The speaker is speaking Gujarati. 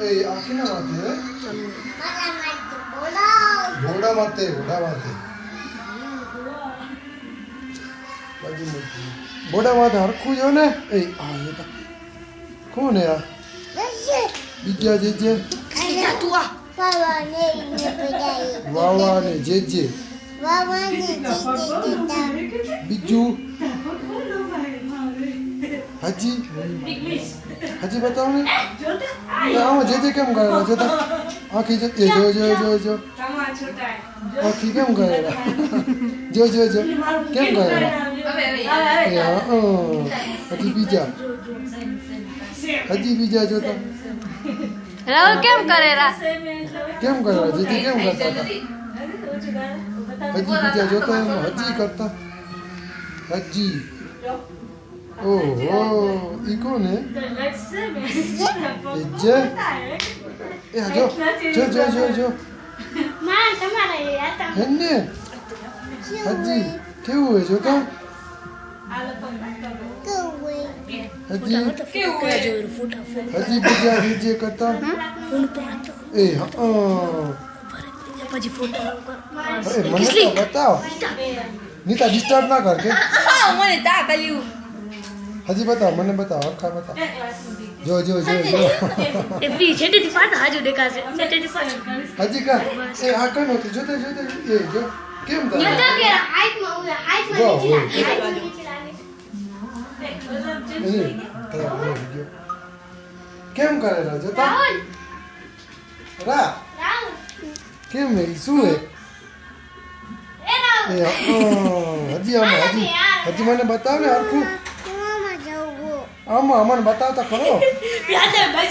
એ આ કેના માથે ઘોડા માથે ઘોડા માથે હરખું જો ને એ આ કોણ હે આ બીજા જે વાવા ને જે બીજું હજી બતાવો ને આમાં જે કેમ કરેલા જોતા આખી જો આખી કેમ કરેલા જો કેમ કરેલા હજી બીજા જોતા રાહુલ કેમ કરેલા જે કેમ કરતા હતા હજી બીજા જોતા હજી કરતા હજી ઓહો ઈ કોણ હે જે એ જો માં તમારે હતા હેને હજી કેવું હે જોતા હજી બીજા જે કરતા એ પછી ફોટો મને તો બતાવો નીતા ડિસ્ટર્બ ના કર કે મને તા કર્યું હજી બતાવો મને બતાવો આખા બતાવો જો એ પ્લી છેટેથી પાછા હાજુ દેખાશે છેટેથી પાછા હજી કા એ આ કઈ નહોતું જોતે એ જો કેમ કરે કેમ કરેલા જોતા રા કેમ હે શું હે હજી મને બતાવ ને હરખું આમાં મને બતાવતા ખરો